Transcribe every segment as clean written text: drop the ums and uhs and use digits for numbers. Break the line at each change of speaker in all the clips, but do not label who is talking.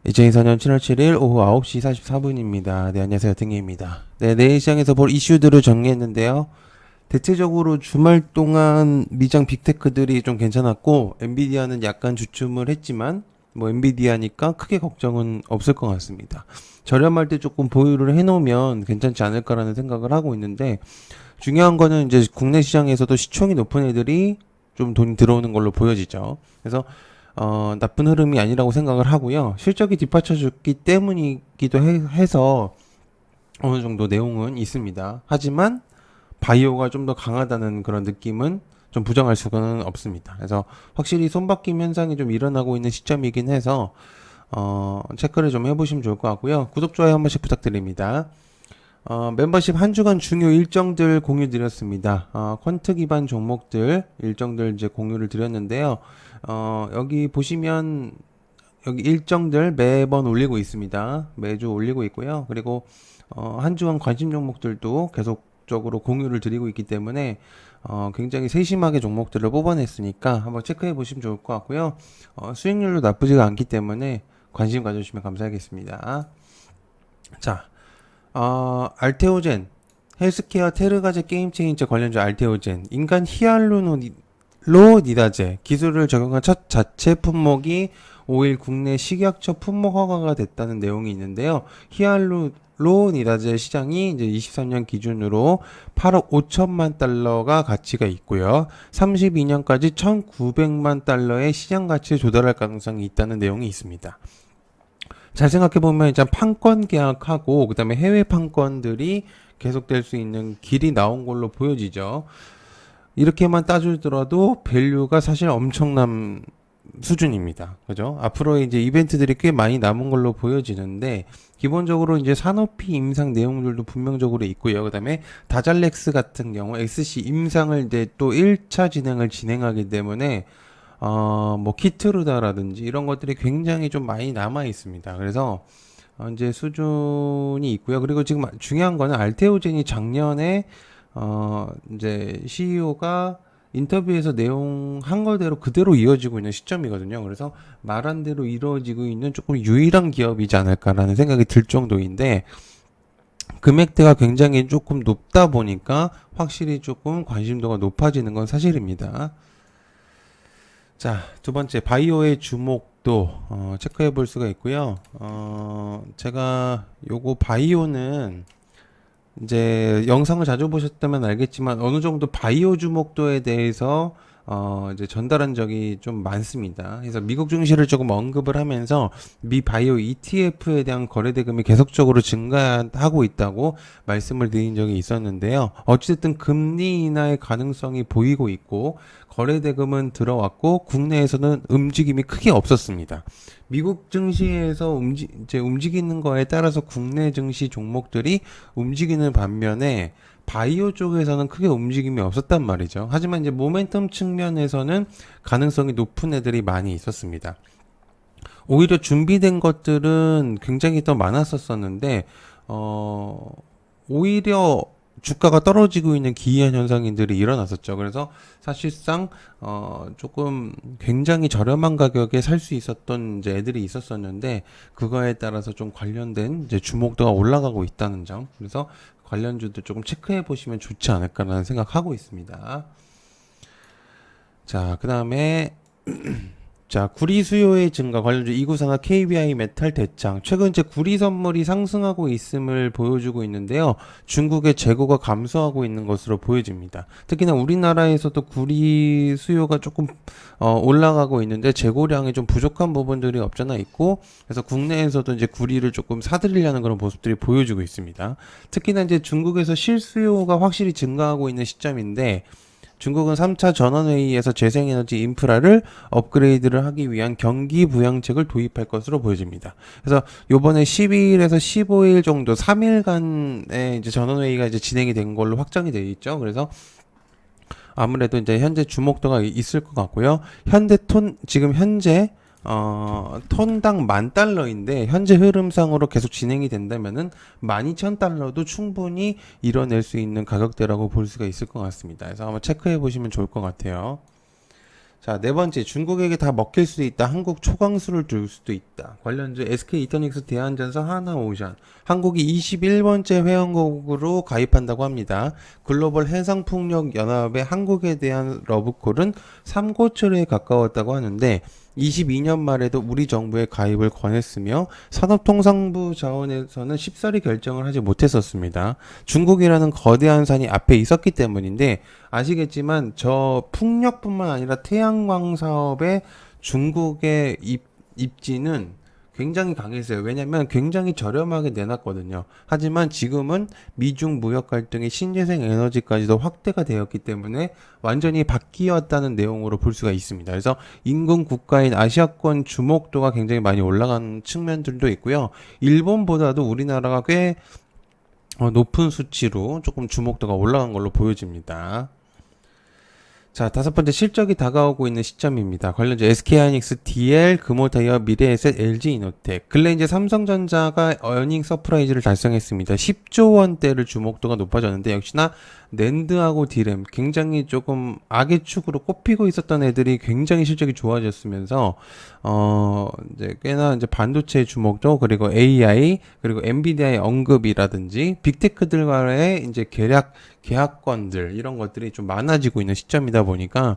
2024년 7월 7일 오후 9시 44분입니다. 네, 안녕하세요. 등희입니다. 네, 내일 시장에서 볼 이슈들을 정리했는데요. 대체적으로 주말 동안 미장 빅테크들이 좀 괜찮았고, 엔비디아는 약간 주춤을 했지만, 뭐 엔비디아니까 크게 걱정은 없을 것 같습니다. 저렴할 때 조금 보유를 해놓으면 괜찮지 않을까라는 생각을 하고 있는데, 중요한 거는 이제 국내 시장에서도 시총이 높은 애들이 좀 돈이 들어오는 걸로 보여지죠. 그래서 나쁜 흐름이 아니라고 생각을 하고요. 실적이 뒷받쳐줬기 때문이기도 해서 어느 정도 내용은 있습니다. 하지만 바이오가 좀 더 강하다는 그런 느낌은 좀 부정할 수는 없습니다. 그래서 확실히 손바뀜 현상이 좀 일어나고 있는 시점이긴 해서 체크를 좀 해보시면 좋을 것 같고요. 구독, 좋아요 한 번씩 부탁드립니다. 멤버십 한 주간 중요 일정들 공유 드렸습니다. 퀀트 기반 종목들 일정들 이제 공유를 드렸는데요. 여기 보시면 여기 일정들 매번 올리고 있습니다. 매주 올리고 있고요. 그리고 한 주간 관심 종목들도 계속적으로 공유를 드리고 있기 때문에 굉장히 세심하게 종목들을 뽑아냈으니까 한번 체크해 보시면 좋을 것 같고요. 수익률도 나쁘지가 않기 때문에 관심 가져주시면 감사하겠습니다. 자, 알테오젠, 헬스케어 테르가제 게임체인저 관련주 알테오젠, 인간 히알루로니다제 기술을 적용한 첫 자체 품목이 5일 국내 식약처 품목 허가가 됐다는 내용이 있는데요. 히알루로니다제 시장이 이제 23년 기준으로 8억 5천만 달러가 가치가 있고요. 32년까지 1,900만 달러의 시장 가치에 조달할 가능성이 있다는 내용이 있습니다. 잘 생각해보면 일단 판권 계약하고 그 다음에 해외 판권들이 계속될 수 있는 길이 나온 걸로 보여지죠. 이렇게만 따지더라도 밸류가 사실 엄청난 수준입니다. 그죠? 앞으로 이제 이벤트들이 꽤 많이 남은 걸로 보여지는데, 기본적으로 이제 산업피 임상 내용들도 분명적으로 있고요. 그 다음에 다잘렉스 같은 경우 XC 임상을 이제 또 1차 진행을 진행하기 때문에 뭐 키트루다라든지 이런 것들이 굉장히 좀 많이 남아 있습니다. 그래서 이제 수준이 있고요. 그리고 지금 중요한 거는 알테오젠이 작년에 이제 CEO가 인터뷰에서 내용 한 거대로 그대로 이어지고 있는 시점이거든요. 그래서 말한 대로 이루어지고 있는 조금 유일한 기업이지 않을까라는 생각이 들 정도인데, 금액대가 굉장히 조금 높다 보니까 확실히 조금 관심도가 높아지는 건 사실입니다. 자, 두 번째 바이오의 주목도 체크해 볼 수가 있고요. 제가 요거 바이오는 이제 영상을 자주 보셨다면 알겠지만 어느 정도 바이오 주목도에 대해서 이제 전달한 적이 좀 많습니다. 그래서 미국 증시를 조금 언급을 하면서 미 바이오 ETF에 대한 거래 대금이 계속적으로 증가하고 있다고 말씀을 드린 적이 있었는데요. 어찌됐든 금리 인하의 가능성이 보이고 있고 거래 대금은 들어왔고 국내에서는 움직임이 크게 없었습니다. 미국 증시에서 이제 움직이는 거에 따라서 국내 증시 종목들이 움직이는 반면에 바이오 쪽에서는 크게 움직임이 없었단 말이죠. 하지만 이제 모멘텀 측면에서는 가능성이 높은 애들이 많이 있었습니다. 오히려 준비된 것들은 굉장히 더 많았었는데, 오히려 주가가 떨어지고 있는 기이한 현상들이 일어났었죠. 그래서 사실상 조금 굉장히 저렴한 가격에 살 수 있었던 이제 애들이 있었었는데, 그거에 따라서 좀 관련된 이제 주목도가 올라가고 있다는 점. 그래서 관련주들 조금 체크해 보시면 좋지 않을까라는 생각하고 있습니다. 자, 그 다음에 자, 구리 수요의 증가 관련주 이구상화 KBI 메탈 대창 최근 이제 구리 선물이 상승하고 있음을 보여주고 있는데요. 중국의 재고가 감소하고 있는 것으로 보여집니다. 특히나 우리나라에서도 구리 수요가 조금 올라가고 있는데 재고량이 좀 부족한 부분들이 없잖아 있고, 그래서 국내에서도 이제 구리를 조금 사들이려는 그런 모습들이 보여주고 있습니다. 특히나 이제 중국에서 실수요가 확실히 증가하고 있는 시점인데, 중국은 3차 전원회의에서 재생에너지 인프라를 업그레이드를 하기 위한 경기 부양책을 도입할 것으로 보여집니다. 그래서 요번에 12일에서 15일 정도 3일간의 이제 전원회의가 이제 진행이 된 걸로 확정이 되어 있죠. 그래서 아무래도 이제 현재 주목도가 있을 것 같고요. 지금 현재 톤당 10,000달러인데 현재 흐름상으로 계속 진행이 된다면은 12,000달러도 충분히 이뤄낼 수 있는 가격대라고 볼 수가 있을 것 같습니다. 그래서 한번 체크해 보시면 좋을 것 같아요. 자, 네 번째, 중국에게 다 먹힐 수도 있다. 한국 초강수를 둘 수도 있다. 관련주 SK 이터닉스, 대한전선, 하나오션. 한국이 21번째 회원국으로 가입한다고 합니다. 글로벌 해상풍력 연합의 한국에 대한 러브콜은 3고초에 가까웠다고 하는데 22년 말에도 우리 정부에 가입을 권했으며 산업통상부 자원에서는 쉽사리 결정을 하지 못했었습니다. 중국이라는 거대한 산이 앞에 있었기 때문인데 아시겠지만 저 풍력뿐만 아니라 태양광 사업에 중국의 입지는 굉장히 강했어요. 왜냐면 굉장히 저렴하게 내놨거든요. 하지만 지금은 미중 무역 갈등이 신재생 에너지까지도 확대가 되었기 때문에 완전히 바뀌었다는 내용으로 볼 수가 있습니다. 그래서 인근 국가인 아시아권 주목도가 굉장히 많이 올라간 측면들도 있고요. 일본보다도 우리나라가 꽤 높은 수치로 조금 주목도가 올라간 걸로 보여집니다. 자, 다섯 번째, 실적이 다가오고 있는 시점입니다. 관련주 SK하이닉스, DL, 금호타이어, 미래에셋, LG이노텍. 근래 이제 삼성전자가 어닝 서프라이즈를 달성했습니다. 10조 원대를 주목도가 높아졌는데 역시나 낸드하고 디램 굉장히 조금 악의 축으로 꼽히고 있었던 애들이 굉장히 실적이 좋아졌으면서 이제 꽤나 이제 반도체 주목도 그리고 AI 그리고 엔비디아의 언급이라든지 빅테크들과의 이제 계약건들 이런 것들이 좀 많아지고 있는 시점이다 보니까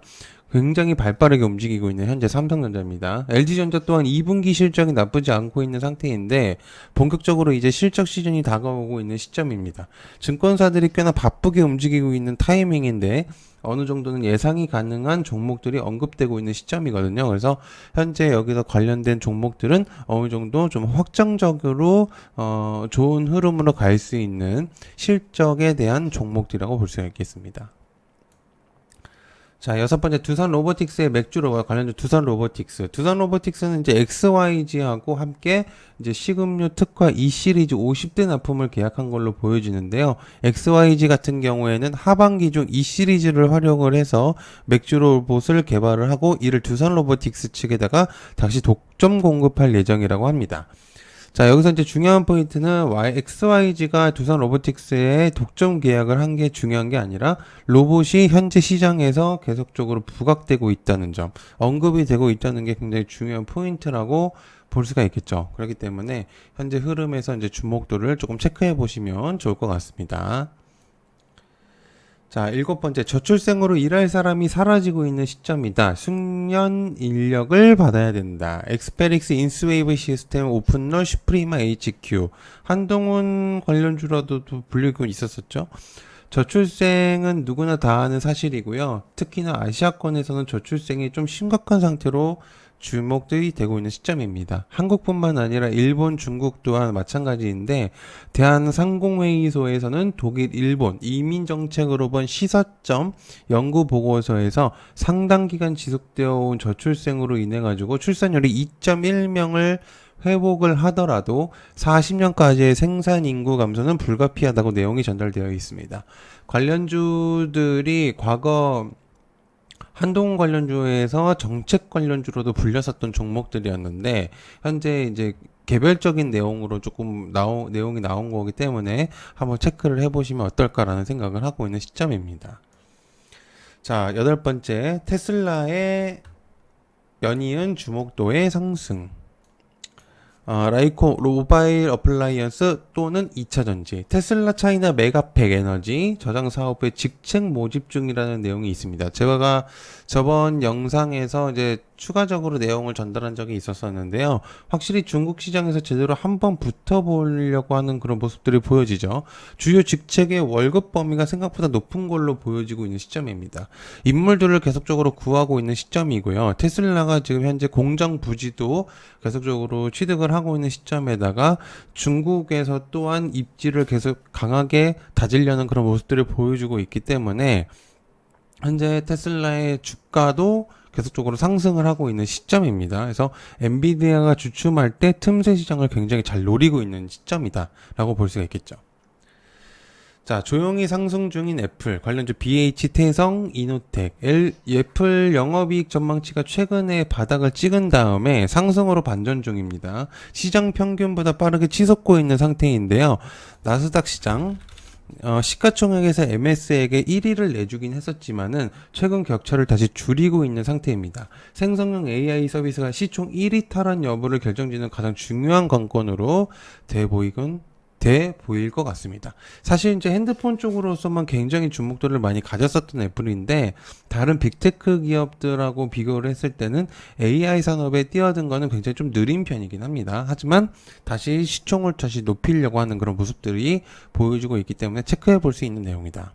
굉장히 발빠르게 움직이고 있는 현재 삼성전자입니다. LG전자 또한 2분기 실적이 나쁘지 않고 있는 상태인데 본격적으로 이제 실적 시즌이 다가오고 있는 시점입니다. 증권사들이 꽤나 바쁘게 움직이고 있는 타이밍인데 어느 정도는 예상이 가능한 종목들이 언급되고 있는 시점이거든요. 그래서 현재 여기서 관련된 종목들은 어느 정도 좀 확정적으로 좋은 흐름으로 갈 수 있는 실적에 대한 종목들이라고 볼 수가 있겠습니다. 자, 여섯 번째, 두산 로보틱스의 맥주로와 관련된 두산 로보틱스. 두산 로보틱스는 이제 XYG하고 함께 이제 식음료 특화 E 시리즈 50대 납품을 계약한 걸로 보여지는데요. XYG 같은 경우에는 하반기 중 E 시리즈를 활용을 해서 맥주 로봇을 개발을 하고 이를 두산 로보틱스 측에다가 다시 독점 공급할 예정이라고 합니다. 자, 여기서 이제 중요한 포인트는 XYG가 두산 로보틱스에 독점 계약을 한 게 중요한 게 아니라 로봇이 현재 시장에서 계속적으로 부각되고 있다는 점, 언급이 되고 있다는 게 굉장히 중요한 포인트라고 볼 수가 있겠죠. 그렇기 때문에 현재 흐름에서 이제 주목도를 조금 체크해 보시면 좋을 것 같습니다. 자, 일곱 번째, 저출생으로 일할 사람이 사라지고 있는 시점이다. 숙련 인력을 받아야 된다. 엑스페릭스, 인스웨이브 시스템, 오픈럴, 슈프리마, HQ. 한동훈 관련주로도 불리고 있었었죠. 저출생은 누구나 다 아는 사실이고요. 특히나 아시아권에서는 저출생이 좀 심각한 상태로 주목들이 되고 있는 시점입니다. 한국뿐만 아니라 일본, 중국 또한 마찬가지인데 대한상공회의소에서는 독일, 일본 이민정책으로 본 시사점 연구보고서에서 상당 기간 지속되어 온 저출생으로 인해 가지고 출산율이 2.1명을 회복을 하더라도 40년까지의 생산 인구 감소는 불가피하다고 내용이 전달되어 있습니다. 관련주들이 과거 한동훈 관련주에서 정책 관련주로도 불렸었던 종목들이었는데 현재 이제 개별적인 내용으로 조금 내용이 나온 거기 때문에 한번 체크를 해보시면 어떨까라는 생각을 하고 있는 시점입니다. 자, 여덟 번째, 테슬라의 연이은 주목도의 상승. 라이코 모바일 어플라이언스 또는 2차전지, 테슬라 차이나 메가팩 에너지 저장 사업의 직책 모집 중이라는 내용이 있습니다. 제가 저번 영상에서 이제 추가적으로 내용을 전달한 적이 있었었는데요. 확실히 중국 시장에서 제대로 한번 붙어보려고 하는 그런 모습들이 보여지죠. 주요 직책의 월급 범위가 생각보다 높은 걸로 보여지고 있는 시점입니다. 인물들을 계속적으로 구하고 있는 시점이고요. 테슬라가 지금 현재 공장 부지도 계속적으로 취득을 하고 있는 시점에다가 중국에서 또한 입지를 계속 강하게 다지려는 그런 모습들을 보여주고 있기 때문에 현재 테슬라의 주가도 계속적으로 상승을 하고 있는 시점입니다. 그래서 엔비디아가 주춤할 때 틈새 시장을 굉장히 잘 노리고 있는 시점이다 라고 볼 수가 있겠죠. 자, 조용히 상승 중인 애플 관련주 BH, 태성, 이노텍. 애플 영업이익 전망치가 최근에 바닥을 찍은 다음에 상승으로 반전 중입니다. 시장 평균보다 빠르게 치솟고 있는 상태인데요. 나스닥 시장 시가총액에서 MS에게 1위를 내주긴 했었지만은 최근 격차를 다시 줄이고 있는 상태입니다. 생성형 AI 서비스가 시총 1위 탈환 여부를 결정짓는 가장 중요한 관건으로 돼 보일 것 같습니다. 사실 이제 핸드폰 쪽으로서만 굉장히 주목도를 많이 가졌었던 애플인데 다른 빅테크 기업들하고 비교를 했을 때는 AI 산업에 뛰어든 거는 굉장히 좀 느린 편이긴 합니다. 하지만 다시 시총을 다시 높이려고 하는 그런 모습들이 보여주고 있기 때문에 체크해 볼 수 있는 내용이다.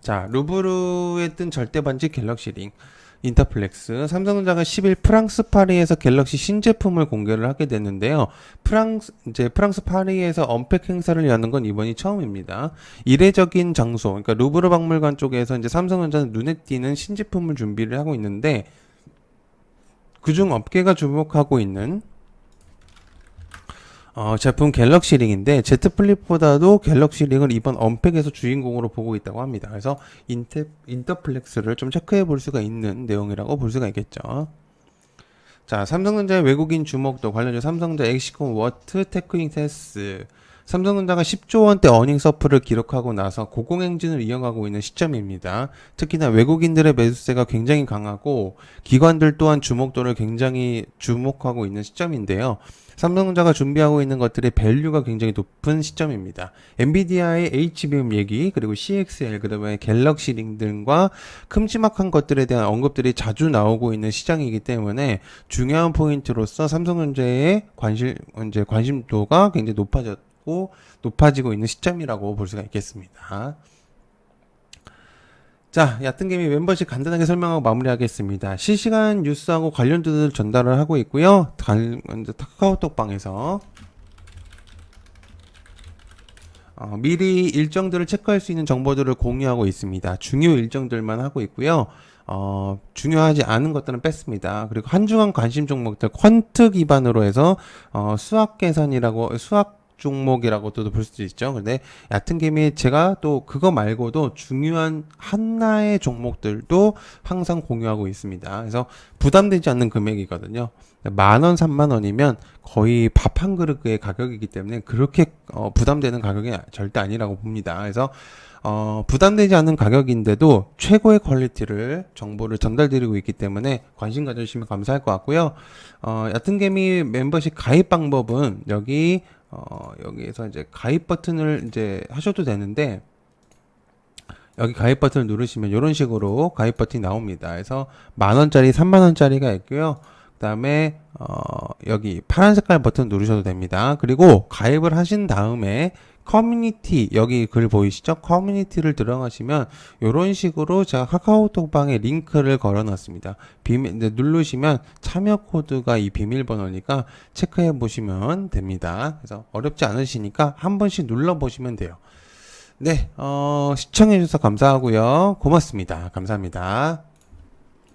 자, 루브르에 뜬 절대 반지 갤럭시 링. 인터플렉스, 삼성전자가 10일 프랑스 파리에서 갤럭시 신제품을 공개를 하게 됐는데요. 프랑스 파리에서 언팩 행사를 여는 건 이번이 처음입니다. 이례적인 장소, 그러니까 루브르 박물관 쪽에서 이제 삼성전자는 눈에 띄는 신제품을 준비를 하고 있는데, 그중 업계가 주목하고 있는 제품 갤럭시 링인데 Z 플립보다도 갤럭시 링을 이번 언팩에서 주인공으로 보고 있다고 합니다. 그래서 인터플렉스를 좀 체크해 볼 수가 있는 내용이라고 볼 수가 있겠죠. 자, 삼성전자의 외국인 주목도 관련주 삼성전자 엑시콘 워트 테크닉테스. 삼성전자가 10조 원대 어닝 서프를 기록하고 나서 고공행진을 이어가고 있는 시점입니다. 특히나 외국인들의 매수세가 굉장히 강하고 기관들 또한 주목도를 굉장히 주목하고 있는 시점인데요. 삼성전자가 준비하고 있는 것들의 밸류가 굉장히 높은 시점입니다. 엔비디아의 HBM 얘기, 그리고 CXL, 그다음에 갤럭시 링 등과 큼지막한 것들에 대한 언급들이 자주 나오고 있는 시장이기 때문에 중요한 포인트로서 삼성전자의 관심도가 굉장히 높아지고 있는 시점이라고 볼 수가 있겠습니다. 자, 얕은개미 멤버십 간단하게 설명하고 마무리하겠습니다. 실시간 뉴스하고 관련주들 전달을 하고 있고요. 카카오톡방에서 미리 일정들을 체크할 수 있는 정보들을 공유하고 있습니다. 중요 일정들만 하고 있고요. 중요하지 않은 것들은 뺐습니다. 그리고 한 주간 관심 종목들 퀀트 기반으로 해서 수학 종목이라고도 볼 수도 있죠. 근데 얕은 개미 제가 또 그거 말고도 중요한 하나의 종목들도 항상 공유하고 있습니다. 그래서 부담되지 않는 금액이거든요. 10,000원, 30,000원이면 거의 밥 한 그릇의 가격이기 때문에 그렇게 부담되는 가격이 절대 아니라고 봅니다. 그래서 부담되지 않는 가격인데도 최고의 퀄리티를 정보를 전달드리고 있기 때문에 관심 가져주시면 감사할 것 같고요. 얕은 개미 멤버십 가입 방법은 여기에서 이제 가입 버튼을 이제 하셔도 되는데, 여기 가입 버튼을 누르시면 이런 식으로 가입 버튼이 나옵니다. 그래서 10,000원짜리, 30,000원짜리가 있고요. 그 다음에 여기 파란 색깔 버튼 누르셔도 됩니다. 그리고 가입을 하신 다음에 커뮤니티, 여기 글 보이시죠? 커뮤니티를 들어가시면 이런 식으로 제가 카카오톡방에 링크를 걸어놨습니다. 누르시면 참여 코드가 이 비밀번호니까 체크해 보시면 됩니다. 그래서 어렵지 않으시니까 한 번씩 눌러보시면 돼요. 네, 시청해 주셔서 감사하고요. 고맙습니다. 감사합니다.